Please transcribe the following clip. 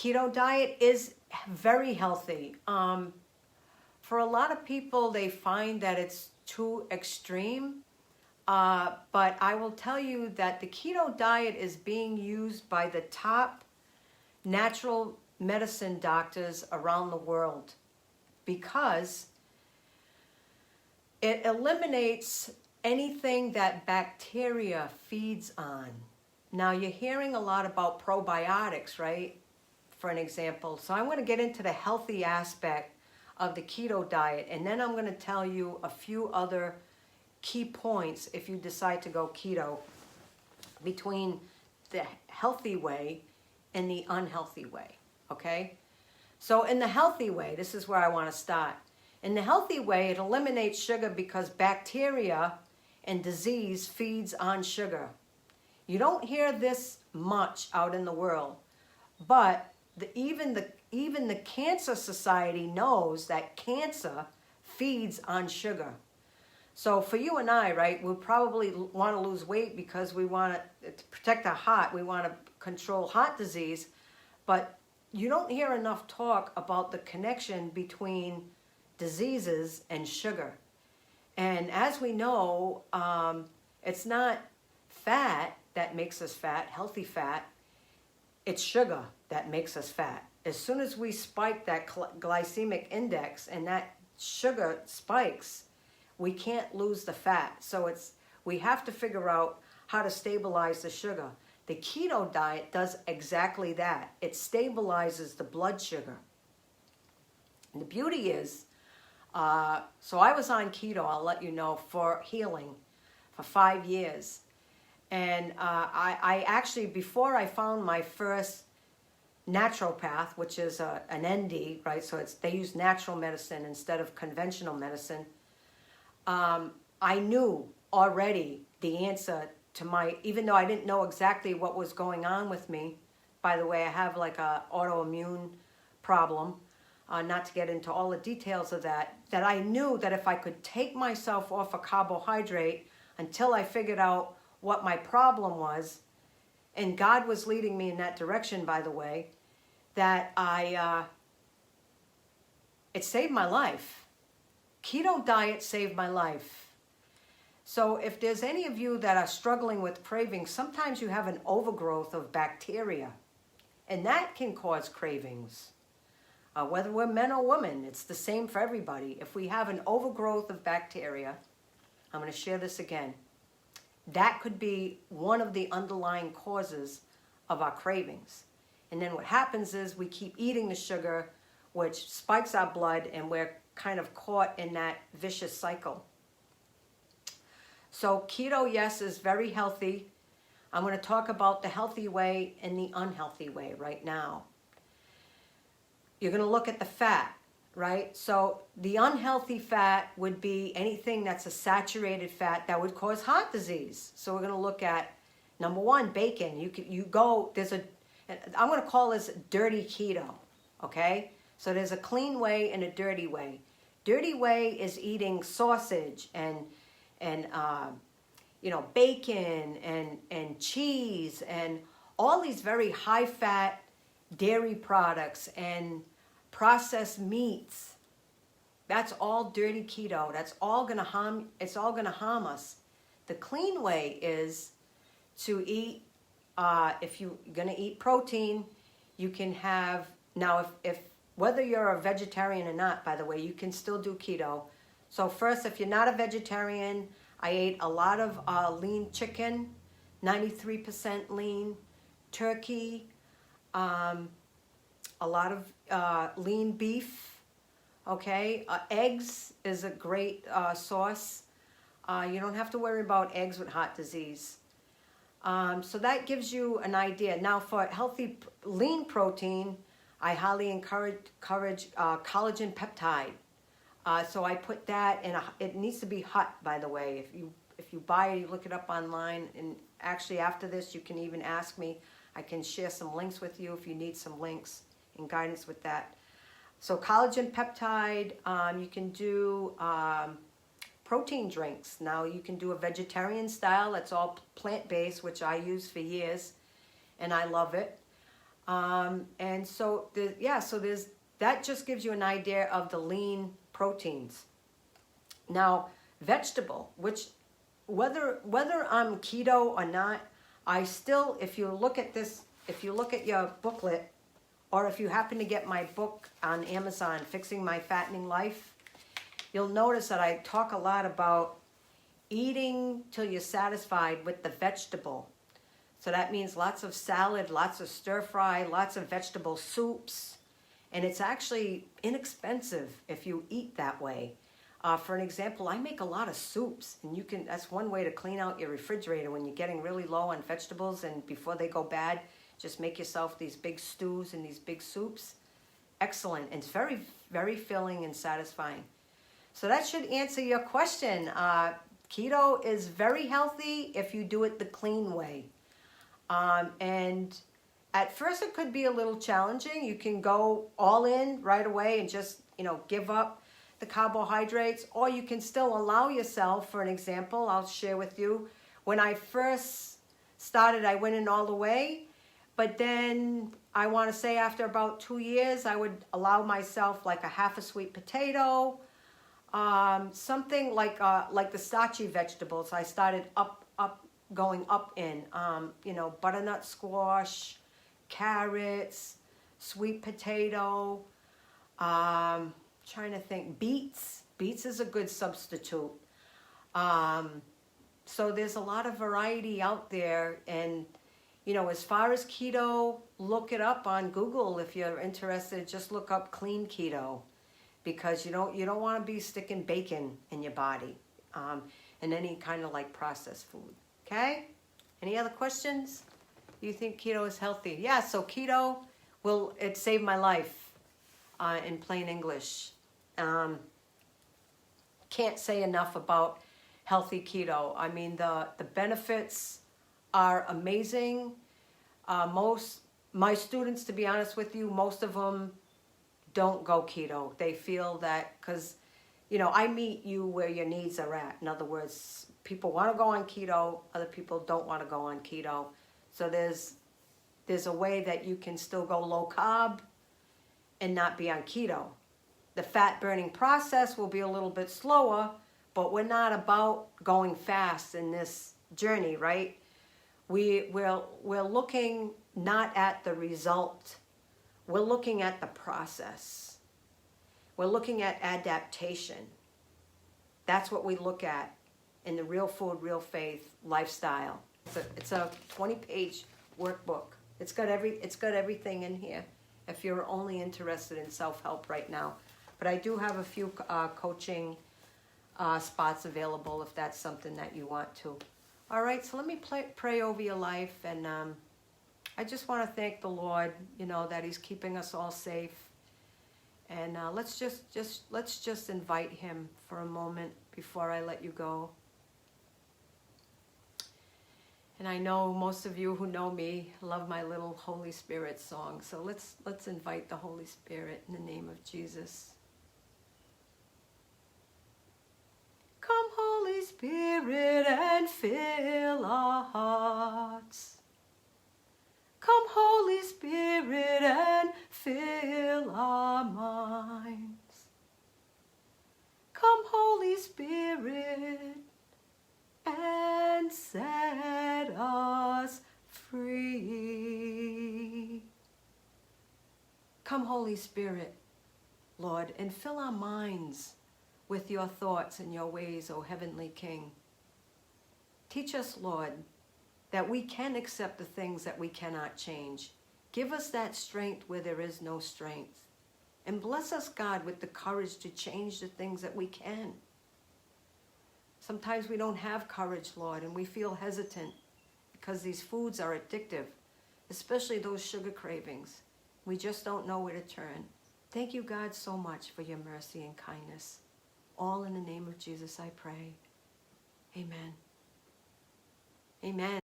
keto diet is very healthy. For a lot of people, they find that it's too extreme. But I will tell you that the keto diet is being used by the top natural medicine doctors around the world because it eliminates anything that bacteria feeds on. Now, you're hearing a lot about probiotics, right? For an example. So I want to get into the healthy aspect of the keto diet, and then I'm going to tell you a few other key points if you decide to go keto between the healthy way and the unhealthy way, okay? So in the healthy way, this is where I want to start. In the healthy way, it eliminates sugar because bacteria and disease feeds on sugar. You don't hear this much out in the world, but even the Cancer Society knows that cancer feeds on sugar. So for you and I, right, we'll probably want to lose weight because we want to protect our heart. We want to control heart disease. But you don't hear enough talk about the connection between diseases and sugar. And as we know, it's not fat that makes us fat, healthy fat. It's sugar that makes us fat. As soon as we spike that glycemic index and that sugar spikes, we can't lose the fat. So we have to figure out how to stabilize the sugar. The keto diet does exactly that. It stabilizes the blood sugar. And the beauty is, so I was on keto, I'll let you know, for healing for 5 years. And I actually, before I found my first naturopath, which is an ND, right? So they use natural medicine instead of conventional medicine. I knew already the answer to even though I didn't know exactly what was going on with me. By the way, I have like a autoimmune problem, not to get into all the details of that I knew that if I could take myself off a carbohydrate until I figured out what my problem was, and God was leading me in that direction, by the way, that it saved my life. Keto diet saved my life. So if there's any of you that are struggling with cravings, sometimes you have an overgrowth of bacteria, and that can cause cravings. Whether we're men or women, it's the same for everybody. If we have an overgrowth of bacteria, I'm going to share this again, that could be one of the underlying causes of our cravings. And then what happens is we keep eating the sugar, which spikes our blood, and we're kind of caught in that vicious cycle. So keto, yes, is very healthy. I'm going to talk about the healthy way and the unhealthy way right now. You're going to look at the fat, right? So the unhealthy fat would be anything that's a saturated fat that would cause heart disease. So we're going to look at, number one, bacon. I'm going to call this dirty keto, okay? So there's a clean way and a dirty way. Dirty way is eating sausage and bacon and cheese and all these very high fat dairy products and processed meats. That's all dirty keto. That's all gonna harm. It's all gonna harm us. The clean way is to eat. If you're gonna eat protein, you can have now. If whether you're a vegetarian or not, by the way, you can still do keto. So first, if you're not a vegetarian, I ate a lot of lean chicken, 93% lean, turkey, a lot of lean beef, okay? Eggs is a great source. You don't have to worry about eggs with heart disease. So that gives you an idea. Now for healthy lean protein, I highly encourage collagen peptide. So I put that in it needs to be hot, by the way. If you buy it, you look it up online, and actually after this you can even ask me. I can share some links with you if you need some links and guidance with that. So collagen peptide, you can do protein drinks. Now you can do a vegetarian style that's all plant-based, which I use for years, and I love it. And so, so there's, that just gives you an idea of the lean proteins. Now, vegetable, which whether I'm keto or not, I still, if you look at this, if you look at your booklet, or if you happen to get my book on Amazon, Fixing My Fattening Life, you'll notice that I talk a lot about eating till you're satisfied with the vegetable. So that means lots of salad, lots of stir fry, lots of vegetable soups. And it's actually inexpensive if you eat that way. For an example, I make a lot of soups, and you can, that's one way to clean out your refrigerator when you're getting really low on vegetables and before they go bad, just make yourself these big stews and these big soups. Excellent. And it's very, very filling and satisfying. So that should answer your question. Keto is very healthy if you do it the clean way. And at first it could be a little challenging. You can go all in right away and just, give up the carbohydrates, or you can still allow yourself. For an example, I'll share with you. When I first started, I went in all the way, but then I want to say after about 2 years, I would allow myself like a half a sweet potato, something like the starchy vegetables. I started going up in, butternut squash, carrots, sweet potato, trying to think, beets. Beets is a good substitute. So there's a lot of variety out there. And, as far as keto, look it up on Google if you're interested. Just look up clean keto, because you don't want to be sticking bacon in your body and any kind of like processed food. Okay? Any other questions? Do you think keto is healthy? Yeah, so keto, it saved my life in plain English. Can't say enough about healthy keto. I mean, the benefits are amazing. My students, to be honest with you, most of them don't go keto. They feel that because, I meet you where your needs are at. In other words, people want to go on keto, other people don't want to go on keto. So there's a way that you can still go low carb and not be on keto. The fat burning process will be a little bit slower, but we're not about going fast in this journey, right? We're looking not at the result. We're looking at the process. We're looking at adaptation. That's what we look at in the Real Food, Real Faith lifestyle. It's a 20-page workbook. It's got everything in here if you're only interested in self-help right now. But I do have a few coaching spots available if that's something that you want to. All right, so let me pray over your life. And I just want to thank the Lord, that He's keeping us all safe. And let's just invite Him for a moment before I let you go. And I know most of you who know me love my little Holy Spirit song. So let's invite the Holy Spirit in the name of Jesus. Come, Holy Spirit, and fill our hearts. Come, Holy Spirit, and fill our minds. Come, Holy Spirit, and set us free. Come, Holy Spirit, Lord, and fill our minds with your thoughts and your ways, O Heavenly King. Teach us, Lord, that we can accept the things that we cannot change. Give us that strength where there is no strength. And bless us, God, with the courage to change the things that we can. Sometimes we don't have courage, Lord, and we feel hesitant because these foods are addictive, especially those sugar cravings. We just don't know where to turn. Thank you, God, so much for your mercy and kindness. All in the name of Jesus I pray. Amen. Amen.